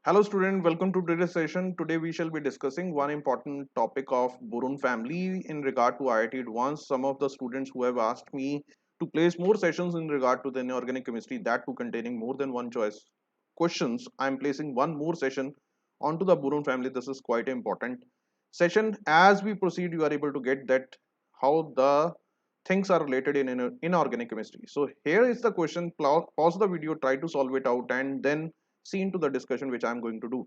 Hello student, welcome to today's session. Today we shall be discussing one important topic of Boron family in regard to IIT Advanced. Some of the students who have asked me to place more sessions in regard to the inorganic chemistry, that too containing more than one choice questions. I am placing one more session onto the Boron family. This is quite important session. As we proceed, you are able to get that how the things are related in inorganic chemistry. So here is the question. Pause the video, try to solve it out, and then see into the discussion which I'm going to do.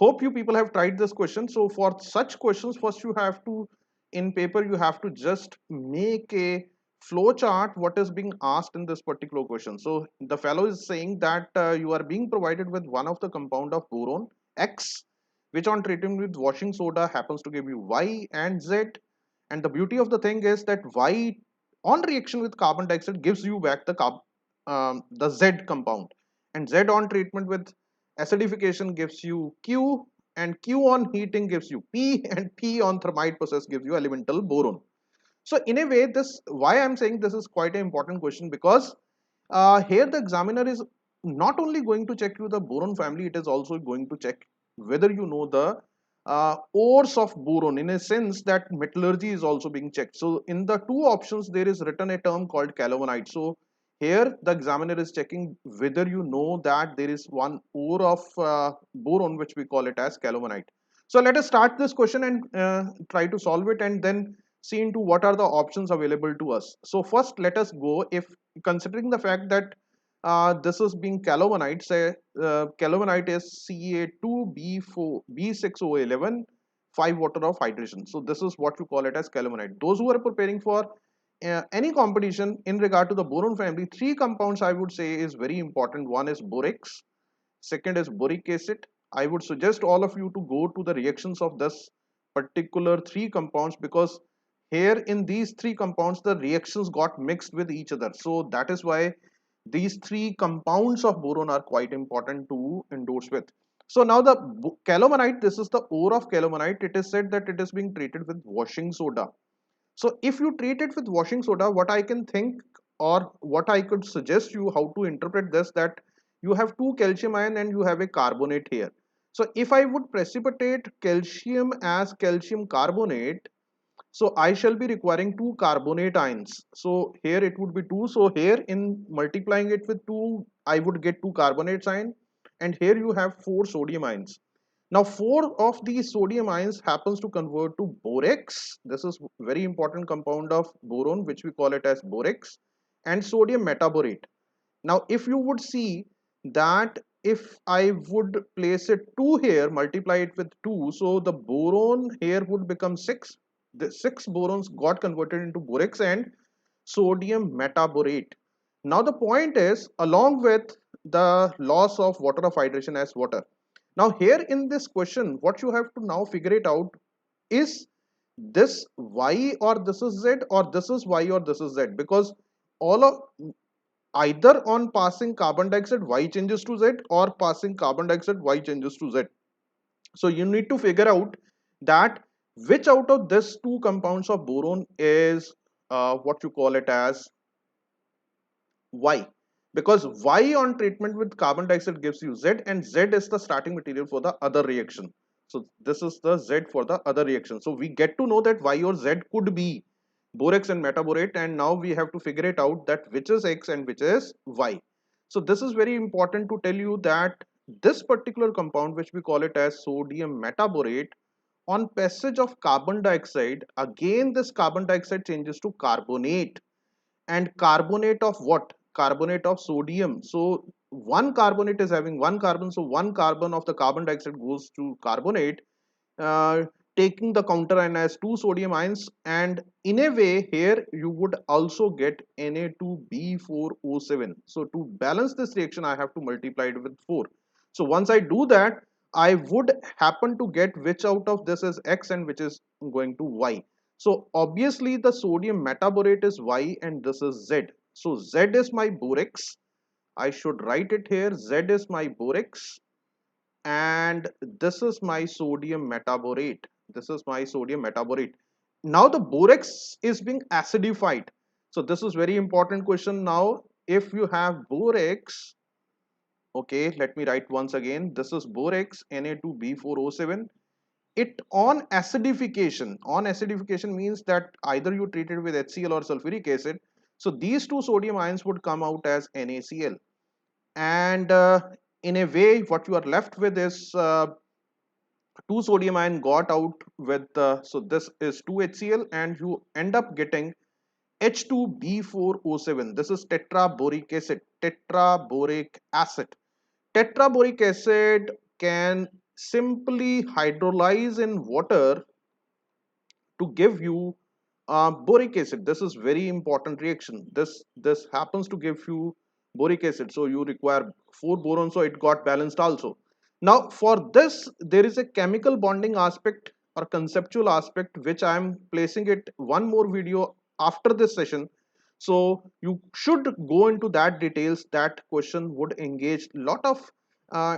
Hope you people have tried this question. So for such questions, first you have to, in paper, you have to just make a flow chart what is being asked in this particular question. So the fellow is saying that you are being provided with one of the compound of boron X, which on treatment with washing soda happens to give you Y and Z. And the beauty of the thing is that Y on reaction with carbon dioxide gives you back the Z compound, and Z on treatment with acidification gives you Q, and Q on heating gives you P, and P on thermite process gives you elemental boron. So in a way, this why I'm saying this is quite an important question, because here the examiner is not only going to check you the boron family, it is also going to check whether you know the ores of boron, in a sense that metallurgy is also being checked. So in the two options there is written a term called calavanite. So here the examiner is checking whether you know that there is one ore of boron which we call it as calavanite. So let us start this question and try to solve it, and then see into what are the options available to us. So first let us go, if considering the fact that this is being calavanite, say calavanite is Ca2b4 b6o11 5 water of hydration. So this is what we call it as calavanite. Those who are preparing for any competition in regard to the boron family, three compounds I would say is very important. One is borax, second is boric acid. I would suggest all of you to go to the reactions of this particular three compounds, because here in these three compounds the reactions got mixed with each other. So that is why these three compounds of boron are quite important to endorse with. So now the calavanite, this is the ore of calavanite. It is said that it is being treated with washing soda. So if you treat it with washing soda, what I can think, or what I could suggest you how to interpret this, that you have two calcium ion and you have a carbonate here. So if I would precipitate calcium as calcium carbonate, so I shall be requiring two carbonate ions. So here it would be 2. So here in multiplying it with 2, I would get 2 carbonate ion. And here you have 4 sodium ions. Now 4 of these sodium ions happens to convert to borax. This is very important compound of boron, which we call it as borax, and sodium metaborate. Now if you would see that if I would place it 2 here, multiply it with 2, so the boron here would become 6. The 6 borons got converted into borax and sodium metaborate. Now the point is, along with the loss of water of hydration as water. Now here in this question, what you have to now figure it out is this Y or this is Z, or this is Y or this is Z, because all of either on passing carbon dioxide Y changes to Z, or passing carbon dioxide Y changes to Z. So you need to figure out that which out of this two compounds of boron is what you call it as Y, because Y on treatment with carbon dioxide gives you Z, and Z is the starting material for the other reaction. So this is the Z for the other reaction. So we get to know that Y or Z could be borax and metaborate, and now we have to figure it out that which is X and which is Y. So this is very important to tell you that this particular compound, which we call it as sodium metaborate, on passage of carbon dioxide, again this carbon dioxide changes to carbonate, and carbonate of what? Carbonate of sodium. So one carbonate is having one carbon, so one carbon of the carbon dioxide goes to carbonate, uh, taking the counter ion as two sodium ions, and in a way here you would also get Na2B4O7. So to balance this reaction I have to multiply it with 4. So once I do that, I would happen to get which out of this is X and which is going to Y. So obviously the sodium metaborate is Y and this is Z. So Z is my borax. I should write it here. Z is my borax, and this is my sodium metaborate. This is my sodium metaborate. Now the borax is being acidified. So this is very important question. Now if you have borax, Okay, let me write once again. This is borax Na2B4O7. It on acidification means that either you treat it with HCl or sulfuric acid. So these two sodium ions would come out as NaCl. And in a way, what you are left with is two sodium ion got out with, so this is 2HCl, and you end up getting H2B4O7. This is tetraboric acid. Tetraboric acid. Tetraboric acid can simply hydrolyze in water to give you boric acid. This is very important reaction. This happens to give you boric acid. So you require 4 boron, so it got balanced also. Now for this, there is a chemical bonding aspect or conceptual aspect, which I am placing it one more video after this session. So you should go into that details. That question would engage lot of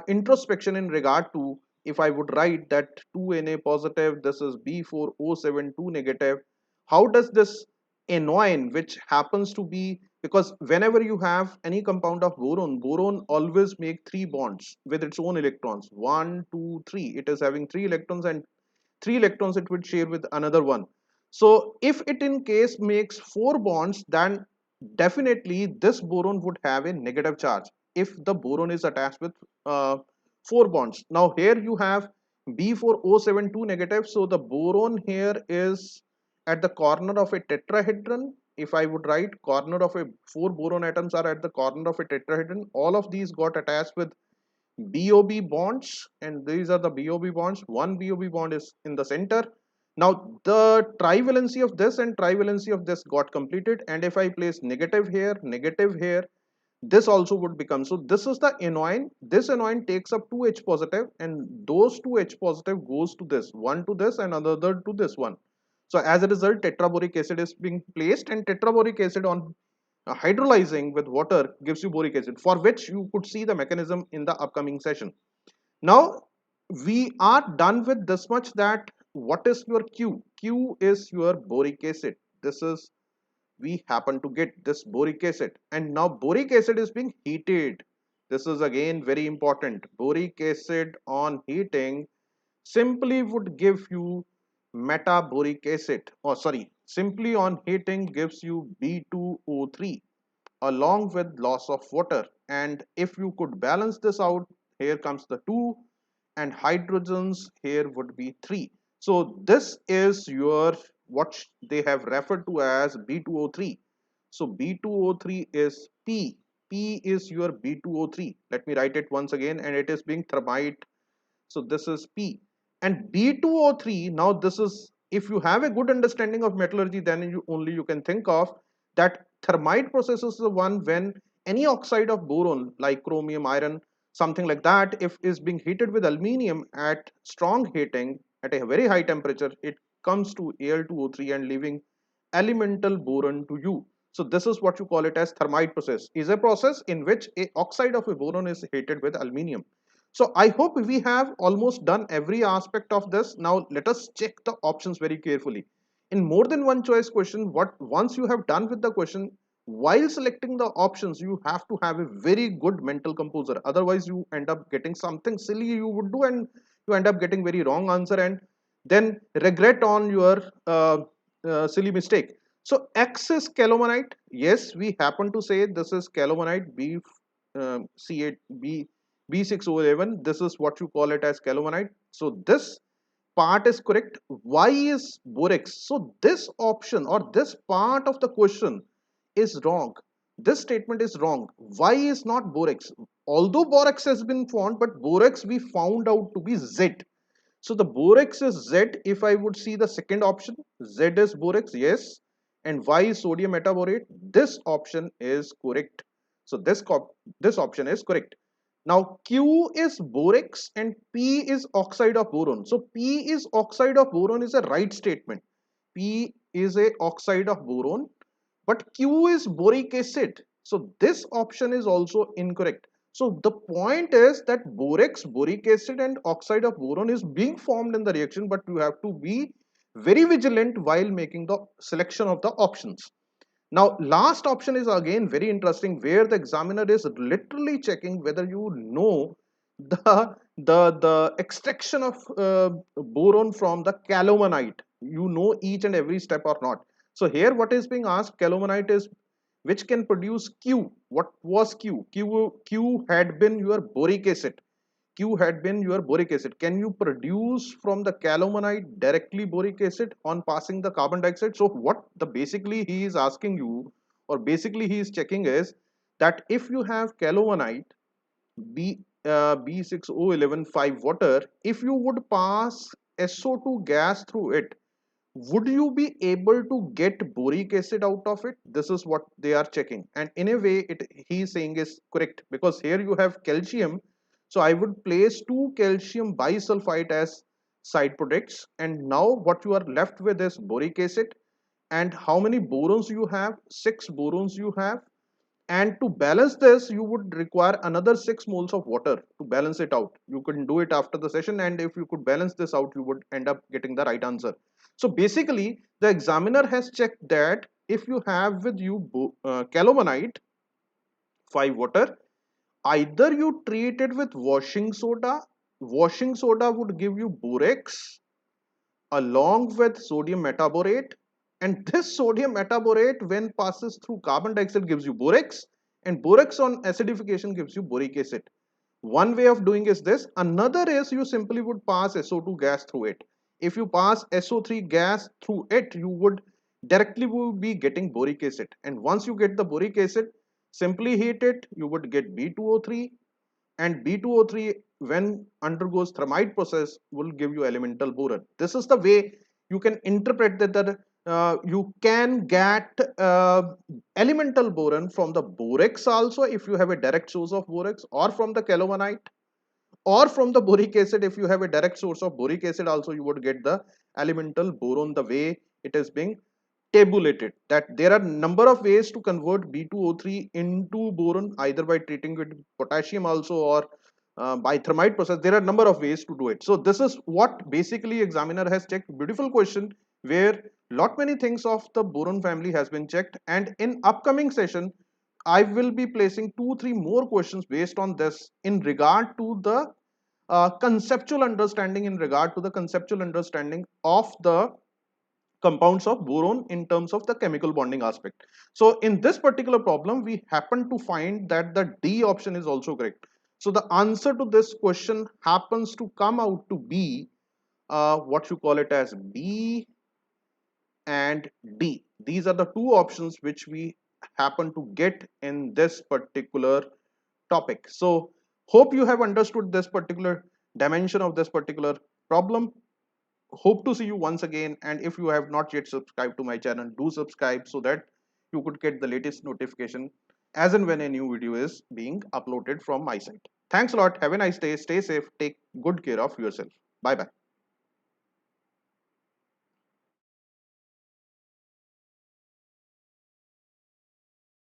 introspection in regard to, if I would write that 2Na positive, this is B4O7 2 negative, how does this anion, which happens to be, because whenever you have any compound of boron always make 3 bonds with its own electrons, 1 2 3. It is having 3 electrons, and 3 electrons it would share with another one. So if it in case makes 4 bonds, then definitely this boron would have a negative charge if the boron is attached with 4 bonds. Now here you have B4O72 negative, so the boron here is at the corner of a tetrahedron. If I would write, corner of a 4 boron atoms are at the corner of a tetrahedron. All of these got attached with BOB bonds, and these are the BOB bonds. One BOB bond is in the center. Now the trivalency of this and trivalency of this got completed, and if I place negative here, this also would become, so this is the anion. This anion takes up 2H positive, and those 2H positive goes to this one, to this, and another to this one. So as a result, tetraboric acid is being placed, and tetraboric acid on hydrolyzing with water gives you boric acid, for which you could see the mechanism in the upcoming session. Now we are done with this much, that what is your Q is your boric acid. This is, we happen to get this boric acid, and now boric acid is being heated. This is again very important. Boric acid on heating simply would give you metaboric acid, or sorry, simply on heating gives you B2O3 along with loss of water. And if you could balance this out, here comes the 2, and hydrogens here would be 3. So this is your, what they have referred to as B2O3. So B2O3 is P is your B2O3. Let me write it once again, and it is being thermite. So this is P. And B2O3, now this is, if you have a good understanding of metallurgy, then you can think of that thermite process is the one when any oxide of boron like chromium, iron, something like that, if is being heated with aluminium at strong heating at a very high temperature, it comes to Al2O3 and leaving elemental boron to you. So this is what you call it as thermite process, is a process in which a oxide of a boron is heated with aluminium. So I hope we have almost done every aspect of this. Now let us check the options very carefully. In more than one choice question, what once you have done with the question, while selecting the options, you have to have a very good mental composure. Otherwise, you end up getting something silly you would do, and you end up getting very wrong answer, and then regret on your silly mistake. So X is calamanite. Yes, we happen to say this is calamanite, C8 B6O11. This is what you call it as calamanite. So this part is correct. Y is borax. So this option or this part of the question is wrong. This statement is wrong. Y is not borax. Although borax has been found, but borax we found out to be Z. So the borax is Z. If I would see the second option, Z is borax, yes, and Y is sodium metaborate. This option is correct. So this option is correct. Now Q is borax and P is oxide of boron. So P is oxide of boron is a right statement. P is a oxide of boron, but Q is boric acid. So this option is also incorrect. So the point is that borax, boric acid and oxide of boron is being formed in the reaction, but you have to be very vigilant while making the selection of the options. Now, last option is again very interesting, where the examiner is literally checking whether you know the extraction of boron from the calamanite. You know each and every step or not. So here, what is being asked? Calamanite is which can produce Q. What was Q? Q had been your boric acid. Q had been your boric acid. Can you produce from the calamanite directly boric acid on passing the carbon dioxide? So what the basically he is asking you, or basically he is checking, is that if you have calamanite B6O11 water, if you would pass SO2 gas through it, would you be able to get boric acid out of it? This is what they are checking, and in a way it he is saying is correct, because here you have calcium. So I would place 2 calcium bisulfite as side products, and now what you are left with is boric acid. And how many borons you have? 6 borons you have. And to balance this, you would require another 6 moles of water to balance it out. You can do it after the session, and if you could balance this out, you would end up getting the right answer. So basically, the examiner has checked that if you have with you calamanite 5 water, either you treat it with washing soda. Washing soda would give you borax along with sodium metaborate, and this sodium metaborate when passes through carbon dioxide gives you borax, and borax on acidification gives you boric acid. One way of doing is this. Another is you simply would pass SO2 gas through it. If you pass SO3 gas through it, you would directly will be getting boric acid, and once you get the boric acid, simply heat it, you would get B2O3, and B2O3 when undergoes thermite process will give you elemental boron. This is the way you can interpret that you can get elemental boron from the borax also, if you have a direct source of borax, or from the calamanite, or from the boric acid. If you have a direct source of boric acid also, you would get the elemental boron, the way it is being tabulated. That there are number of ways to convert B2O3 into boron, either by treating it with potassium also, or by thermite process. There are number of ways to do it. So this is what basically examiner has checked. Beautiful question, where lot many things of the boron family has been checked, and in upcoming session I will be placing 2 3 more questions based on this, in regard to the conceptual understanding, in regard to the conceptual understanding of the compounds of boron in terms of the chemical bonding aspect. So in this particular problem, we happen to find that the D option is also correct. So the answer to this question happens to come out to be what you call it as B and D. These are the two options which we happen to get in this particular topic. So hope you have understood this particular dimension of this particular problem. Hope to see you once again, and if you have not yet subscribed to my channel, do subscribe so that you could get the latest notification as and when a new video is being uploaded from my side. Thanks a lot. Have a nice day. Stay safe. Take good care of yourself. Bye bye.